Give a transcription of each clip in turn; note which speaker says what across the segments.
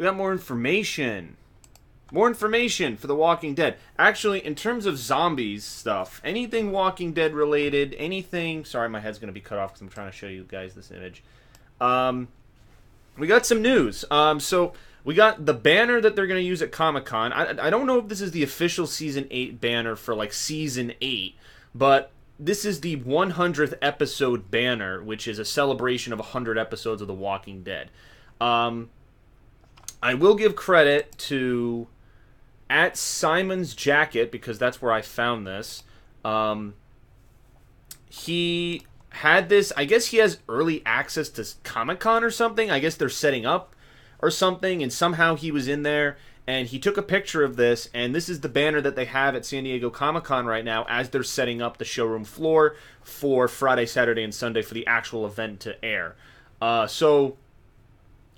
Speaker 1: We got more information. More information for The Walking Dead. Actually, in terms of zombies stuff, anything Walking Dead related, anything... Sorry, my head's going to be cut off because I'm trying to show you guys this image. We got some news. So we got the banner that they're going to use at Comic-Con. I don't know if this is the official Season 8 banner for, like, Season 8, but this is the 100th episode banner, which is a celebration of 100 episodes of The Walking Dead. I will give credit to... at Simon's Jacket, because that's where I found this, he had this, I guess he has early access to Comic-Con or something, I guess they're setting up or something, and somehow he was in there, and he took a picture of this, and this is the banner that they have at San Diego Comic-Con right now as they're setting up the showroom floor for Friday, Saturday, and Sunday for the actual event to air. So,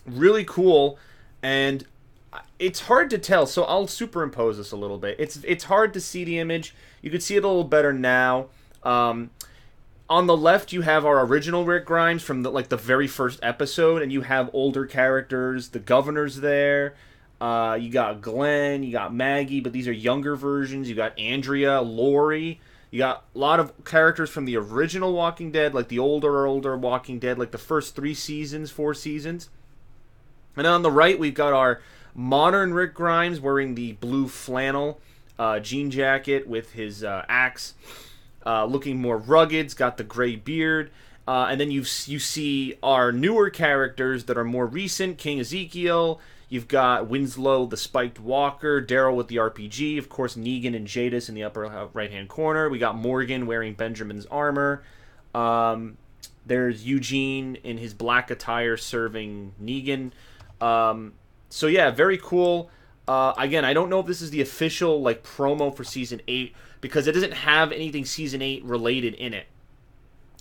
Speaker 1: really cool, and... it's hard to tell, so I'll superimpose this a little bit. It's hard to see the image. You can see it a little better now. On the left, you have our original Rick Grimes from the very first episode, and you have older characters. The governor's there. You got Glenn. You got Maggie, but these are younger versions. You got Andrea, Lori. You got a lot of characters from the original Walking Dead, like the older Walking Dead, like the first 4 seasons. And then on the right, we've got our modern Rick Grimes wearing the blue flannel jean jacket with his axe, looking more rugged. He's got the gray beard. And then you see our newer characters that are more recent. King Ezekiel. You've got Winslow, the spiked walker. Daryl with the RPG. Of course, Negan and Jadis in the upper right-hand corner. We got Morgan wearing Benjamin's armor. There's Eugene in his black attire serving Negan. So yeah, very cool. Again, I don't know if this is the official promo for Season 8 because it doesn't have anything Season 8 related in it.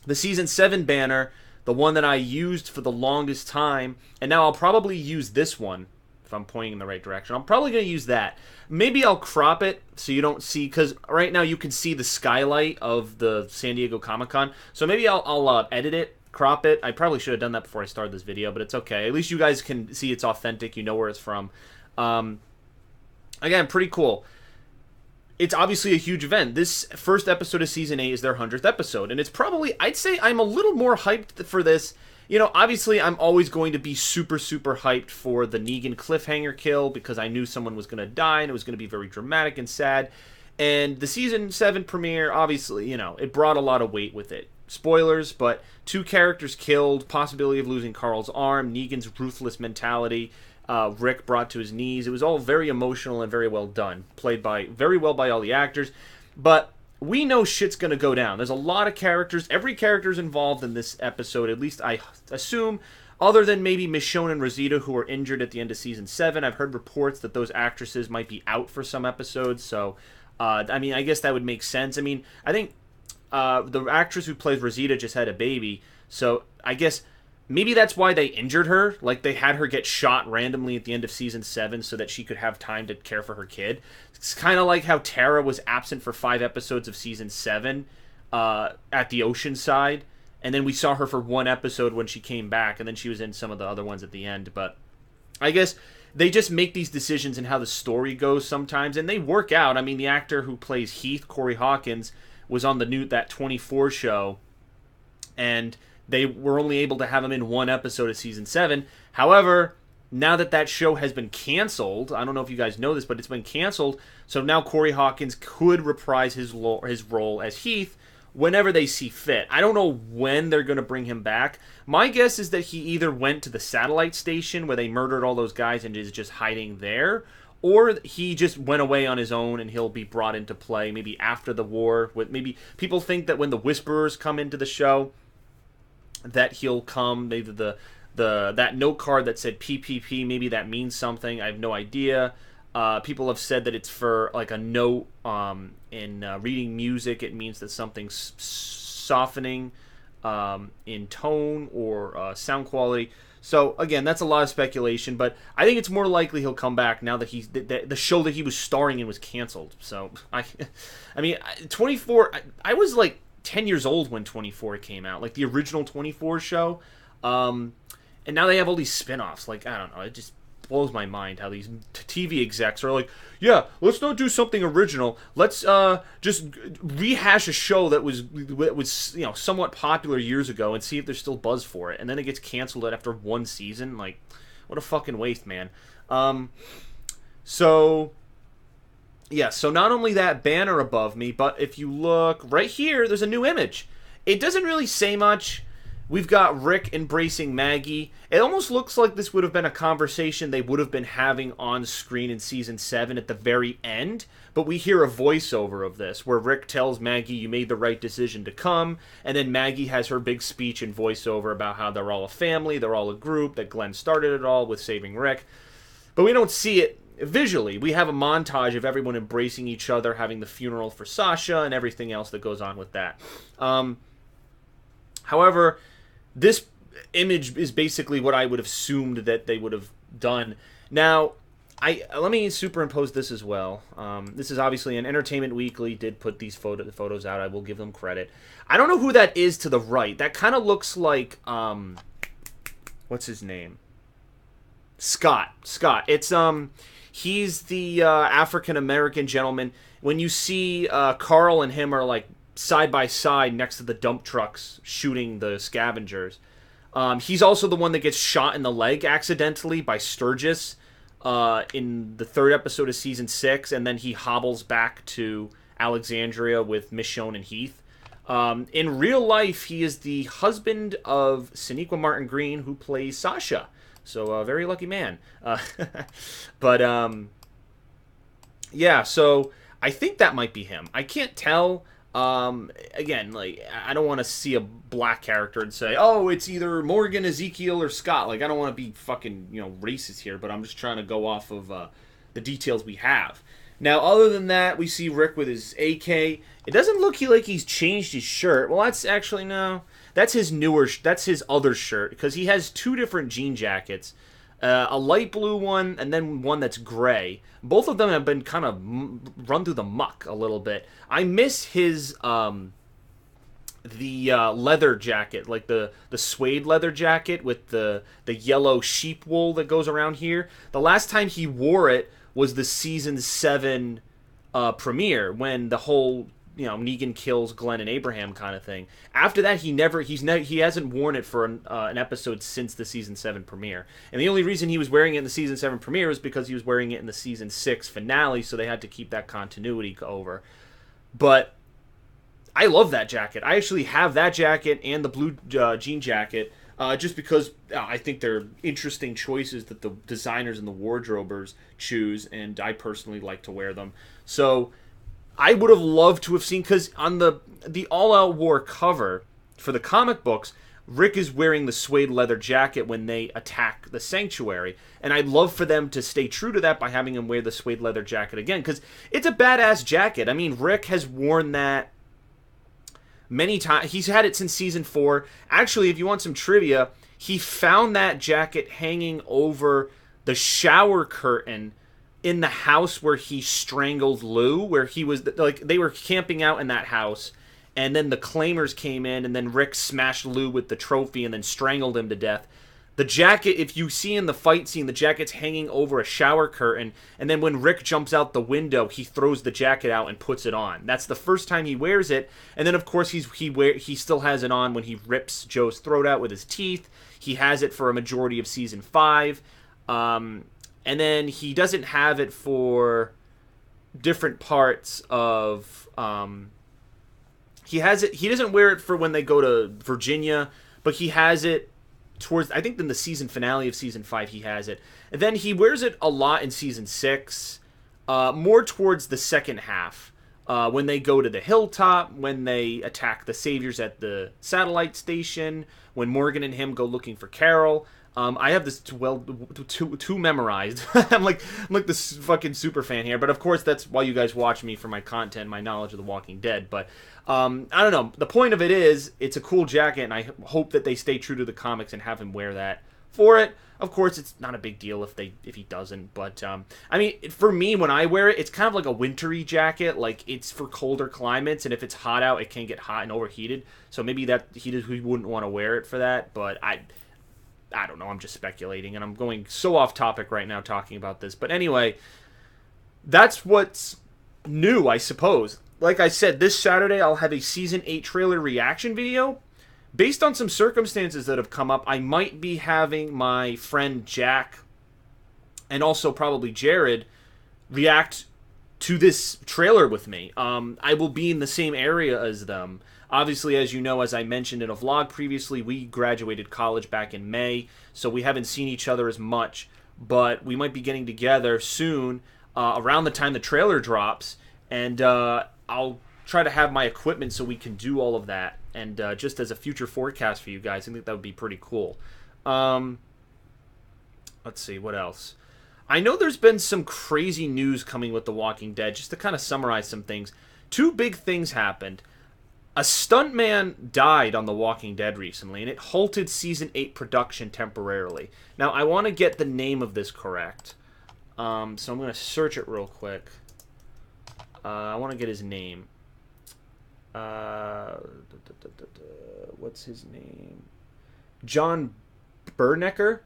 Speaker 1: The Season 7 banner, the one that I used for the longest time, and now I'll probably use this one if I'm pointing in the right direction. I'm probably going to use that. Maybe I'll crop it so you don't see, because right now you can see the skylight of the San Diego Comic-Con. So maybe I'll edit it. Crop it. I probably should have done that before I started this video, but it's okay. At least you guys can see it's authentic. You know where it's from. Again, pretty cool. It's obviously a huge event. This first episode of Season 8 is their 100th episode, and it's probably, I'd say I'm a little more hyped for this. You know, obviously I'm always going to be super, super hyped for the Negan cliffhanger kill because I knew someone was going to die, and it was going to be very dramatic and sad. And the Season 7 premiere, obviously, you know, it brought a lot of weight with it. Spoilers, but 2 characters killed, possibility of losing Carl's arm, Negan's ruthless mentality, Rick brought to his knees. It was all very emotional and very well done. Played very well by all the actors. But we know shit's going to go down. There's a lot of characters. Every character's involved in this episode, at least I assume, other than maybe Michonne and Rosita, who were injured at the end of Season 7. I've heard reports that those actresses might be out for some episodes, so, I mean, I guess that would make sense. I mean, I think the actress who plays Rosita just had a baby, so I guess maybe that's why they injured her. Like, they had her get shot randomly at the end of Season 7 so that she could have time to care for her kid. It's kind of like how Tara was absent for 5 episodes of Season 7 at the ocean side, and then we saw her for 1 episode when she came back, and then she was in some of the other ones at the end. But I guess they just make these decisions in how the story goes sometimes, and they work out. I mean, the actor who plays Heath, Corey Hawkins, was on that 24 show, and they were only able to have him in 1 episode of Season 7. However, now that show has been canceled, I don't know if you guys know this, but it's been canceled, so now Corey Hawkins could reprise his role as Heath whenever they see fit. I don't know when they're going to bring him back. My guess is that he either went to the satellite station where they murdered all those guys and is just hiding there, or he just went away on his own and he'll be brought into play maybe after the war. Maybe people think that when the Whisperers come into the show that he'll come. Maybe that note card that said PPP, maybe that means something. I have no idea. People have said that it's for like a note in reading music. It means that something's softening in tone or sound quality. So again, that's a lot of speculation, but I think it's more likely he'll come back now that the show that he was starring in was canceled. So I mean, 24. I was like 10 years old when 24 came out, like the original 24 show, and now they have all these spin-offs. Like, I don't know, blows my mind how these TV execs are like, yeah, let's not do something original. Let's just rehash a show that was somewhat popular years ago and see if there's still buzz for it. And then it gets canceled after one season. Like, what a fucking waste, man. So not only that banner above me, but if you look right here, there's a new image. It doesn't really say much. We've got Rick embracing Maggie. It almost looks like this would have been a conversation they would have been having on screen in Season 7 at the very end, but we hear a voiceover of this, where Rick tells Maggie, you made the right decision to come, and then Maggie has her big speech and voiceover about how they're all a family, they're all a group, that Glenn started it all with saving Rick. But we don't see it visually. We have a montage of everyone embracing each other, having the funeral for Sasha, and everything else that goes on with that. However, this image is basically what I would have assumed that they would have done. Now, let me superimpose this as well. This is obviously an Entertainment Weekly did put these photos out. I will give them credit. I don't know who that is to the right. That kind of looks like what's his name? Scott. It's he's the African American gentleman. When you see Carl and him are like side by side next to the dump trucks shooting the scavengers. He's also the one that gets shot in the leg accidentally by Sturgis in the 3rd episode of Season 6, and then he hobbles back to Alexandria with Michonne and Heath. In real life, he is the husband of Sonequa Martin Green, who plays Sasha. So, a very lucky man. Yeah, so I think that might be him. I can't tell. Again, like, I don't want to see a black character and say, oh, it's either Morgan, Ezekiel, or Scott. Like, I don't want to be fucking, racist here, but I'm just trying to go off of the details we have. Now, other than that, we see Rick with his AK. It doesn't look like he's changed his shirt. Well, that's actually, no. That's his that's his other shirt, because he has 2 different jean jackets. A light blue one, and then one that's gray. Both of them have been kind of run through the muck a little bit. I miss his leather jacket, like the suede leather jacket with the yellow sheep wool that goes around here. The last time he wore it was the Season 7 premiere, when the whole Negan kills Glenn and Abraham kind of thing. After that, he hasn't worn it for an episode since the Season 7 premiere. And the only reason he was wearing it in the Season 7 premiere was because he was wearing it in the Season 6 finale, so they had to keep that continuity over. But I love that jacket. I actually have that jacket and the blue jean jacket, just because I think they're interesting choices that the designers and the wardrobers choose, and I personally like to wear them. So I would have loved to have seen, because on the All Out War cover for the comic books, Rick is wearing the suede leather jacket when they attack the sanctuary, and I'd love for them to stay true to that by having him wear the suede leather jacket again, because it's a badass jacket. I mean, Rick has worn that many times. He's had it since Season 4. Actually, if you want some trivia, he found that jacket hanging over the shower curtain in the house where he strangled Lou, where he was, like, they were camping out in that house, and then the Claimers came in, and then Rick smashed Lou with the trophy and then strangled him to death. The jacket, if you see in the fight scene, the jacket's hanging over a shower curtain, and then when Rick jumps out the window, he throws the jacket out and puts it on. That's the first time he wears it, and then of course he still has it on when he rips Joe's throat out with his teeth. He has it for a majority of Season 5. And then he doesn't have it for different parts of... he doesn't wear it for when they go to Virginia, but he has it towards... I think in the season finale of Season 5 he has it. And then he wears it a lot in Season 6, more towards the second half. When they go to the hilltop, when they attack the Saviors at the satellite station, when Morgan and him go looking for Carol... I have this too memorized. I'm like this fucking super fan here, but of course that's why you guys watch me, for my content, my knowledge of The Walking Dead. But I don't know. The point of it is, it's a cool jacket, and I hope that they stay true to the comics and have him wear that for it. Of course, it's not a big deal if he doesn't. But I mean, for me, when I wear it, it's kind of like a wintry jacket. Like, it's for colder climates, and if it's hot out, it can get hot and overheated. So maybe that he wouldn't want to wear it for that. But I don't know, I'm just speculating, and I'm going so off topic right now talking about this. But anyway, that's what's new, I suppose. Like I said, this Saturday I'll have a Season 8 trailer reaction video. Based on some circumstances that have come up, I might be having my friend Jack, and also probably Jared, react to this trailer with me. I will be in the same area as them. Obviously, as you know, as I mentioned in a vlog previously, we graduated college back in May, so we haven't seen each other as much, but we might be getting together soon, around the time the trailer drops, and I'll try to have my equipment so we can do all of that, and just as a future forecast for you guys, I think that would be pretty cool. Let's see, what else? I know there's been some crazy news coming with The Walking Dead. Just to kind of summarize some things, 2 big things happened. A stuntman died on The Walking Dead recently, and it halted Season 8 production temporarily. Now, I want to get the name of this correct, so I'm going to search it real quick. I want to get his name. What's his name? John Bernecker?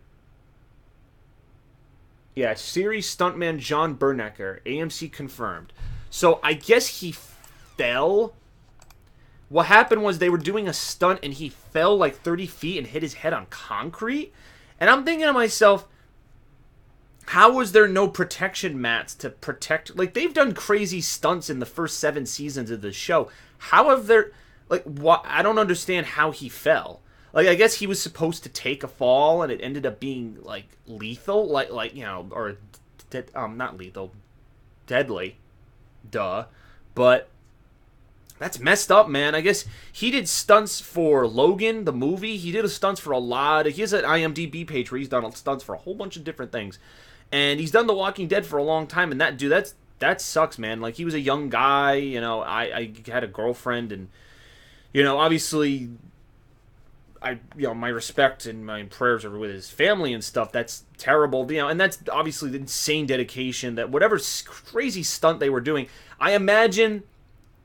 Speaker 1: Yeah, series stuntman John Bernecker. AMC confirmed. So I guess he fell. What happened was they were doing a stunt and he fell like 30 feet and hit his head on concrete. And I'm thinking to myself, how was there no protection mats to protect? Like, they've done crazy stunts in the first 7 seasons of the show. How have there... Like, what? I don't understand how he fell. Like, I guess he was supposed to take a fall, and it ended up being, like, lethal. Like you know, or... not lethal. Deadly. Duh. But... that's messed up, man. I guess he did stunts for Logan, the movie. He did stunts for a lot. He has an IMDb page where he's done stunts for a whole bunch of different things. And he's done The Walking Dead for a long time. And that, dude, that sucks, man. Like, he was a young guy. You know, I had a girlfriend. And, you know, obviously, my respect and my prayers are with his family and stuff. That's terrible. You know, and that's obviously the insane dedication that whatever crazy stunt they were doing. I imagine...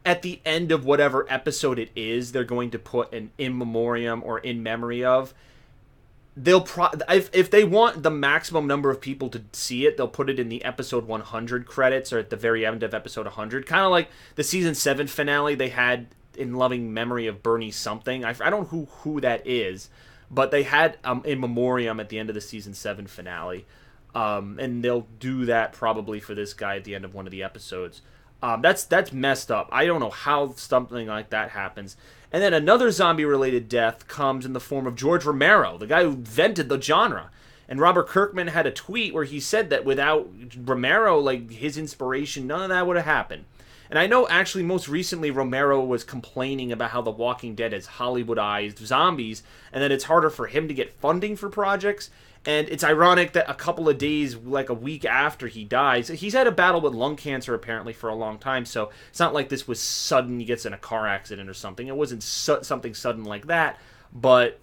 Speaker 1: at the end of whatever episode it is, they're going to put an in memoriam or in memory of. They'll if they want the maximum number of people to see it, they'll put it in the episode 100 credits or at the very end of episode 100. Kind of like the season 7 finale they had in loving memory of Bernie something. I don't know who that is, but they had in memoriam at the end of the season 7 finale. And they'll do that probably for this guy at the end of one of the episodes. That's messed up. I don't know how something like that happens. And then another zombie-related death comes in the form of George Romero, the guy who invented the genre. And Robert Kirkman had a tweet where he said that without Romero, like his inspiration, none of that would have happened. And I know actually most recently Romero was complaining about how The Walking Dead has Hollywoodized zombies and that it's harder for him to get funding for projects. And it's ironic that a couple of days, like a week after he dies, he's had a battle with lung cancer apparently for a long time, so it's not like this was sudden, he gets in a car accident or something. It wasn't something sudden like that, but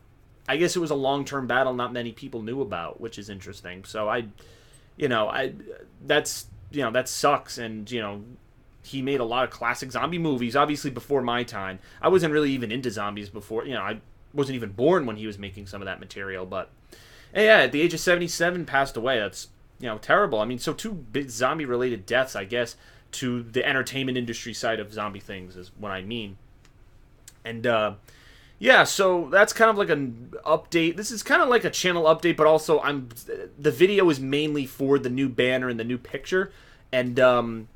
Speaker 1: I guess it was a long-term battle not many people knew about, which is interesting. So that sucks, and, you know, he made a lot of classic zombie movies, obviously before my time. I wasn't really even into zombies before, you know, I wasn't even born when he was making some of that material, but... and yeah, at the age of 77, passed away. That's, you know, terrible. I mean, so 2 big zombie-related deaths, I guess, to the entertainment industry side of zombie things is what I mean. And, yeah, so that's kind of like an update. This is kind of like a channel update, but also the video is mainly for the new banner and the new picture. And,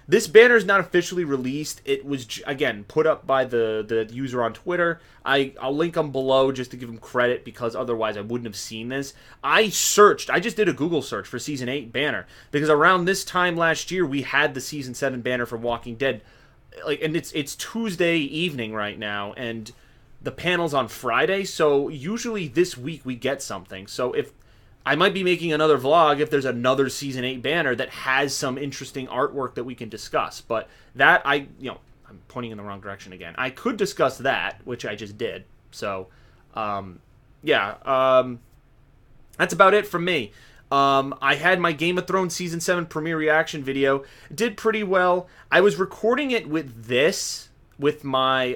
Speaker 1: this banner is not officially released. It was, again, put up by the user on Twitter. I'll link them below just to give them credit because otherwise I wouldn't have seen this. I just did a Google search for Season 8 banner because around this time last year we had the Season 7 banner for Walking Dead. And it's Tuesday evening right now and the panel's on Friday, so usually this week we get something. So if I might be making another vlog if there's another Season 8 banner that has some interesting artwork that we can discuss. But that, I'm pointing in the wrong direction again. I could discuss that, which I just did. So, that's about it from me. I had my Game of Thrones Season 7 premiere reaction video. It did pretty well. I was recording it with my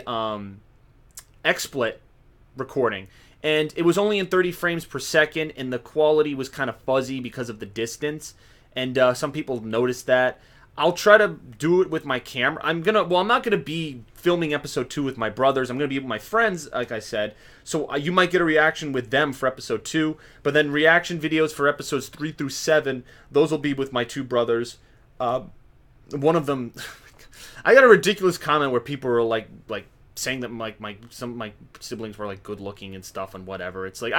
Speaker 1: XSplit recording. And it was only in 30 frames per second, and the quality was kind of fuzzy because of the distance. And some people noticed that. I'll try to do it with my camera. I'm not gonna be filming episode 2 with my brothers. I'm gonna be with my friends, like I said. So you might get a reaction with them for episode 2, but then reaction videos for episodes 3 through 7, those will be with my 2 brothers. One of them, I got a ridiculous comment where people were like saying that some of my siblings were like good looking and stuff and whatever. It's like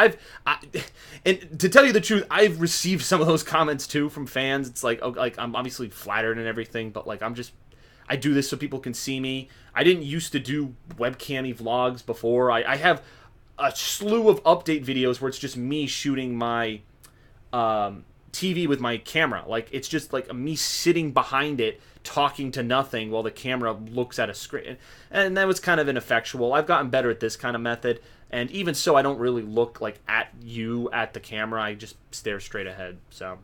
Speaker 1: and to tell you the truth, I've received some of those comments too from fans. It's like I'm obviously flattered and everything, but like I do this so people can see me. I didn't used to do webcam-y vlogs before. I have a slew of update videos where it's just me shooting my TV with my camera. Like it's just like me sitting behind it talking to nothing while the camera looks at a screen, and that was kind of ineffectual. I've gotten better at this kind of method, and even so I don't really look like at the camera. I just stare straight ahead. So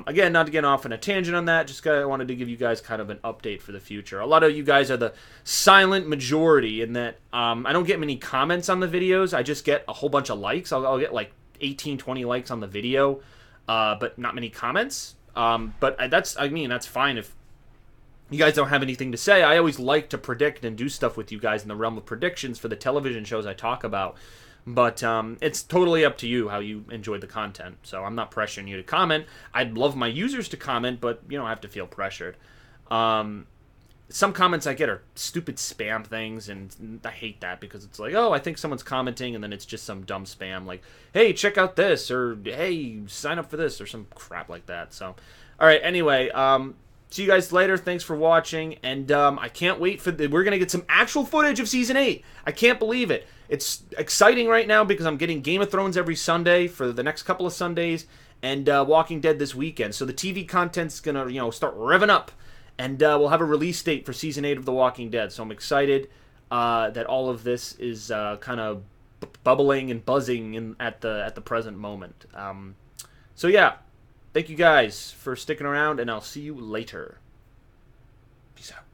Speaker 1: again, not to get off on a tangent on that, just wanted to give you guys kind of an update for the future. A lot of you guys are the silent majority in that I don't get many comments on the videos. I just get a whole bunch of likes. I'll get like 18-20 likes on the video, but not many comments. But that's fine if you guys don't have anything to say. I always like to predict and do stuff with you guys in the realm of predictions for the television shows I talk about. But it's totally up to you how you enjoy the content. So I'm not pressuring you to comment. I'd love my users to comment, but you don't have to feel pressured. Some comments I get are stupid spam things, and I hate that because it's like, oh, I think someone's commenting, and then it's just some dumb spam like, hey, check out this, or hey, sign up for this, or some crap like that. So, all right, anyway, see you guys later. Thanks for watching, and I can't wait we're going to get some actual footage of Season 8. I can't believe it. It's exciting right now because I'm getting Game of Thrones every Sunday for the next couple of Sundays, and Walking Dead this weekend. So the TV content's going to, start revving up, and we'll have a release date for Season 8 of The Walking Dead. So I'm excited that all of this is kind of bubbling and buzzing at the present moment. So yeah. Thank you guys for sticking around, and I'll see you later. Peace out.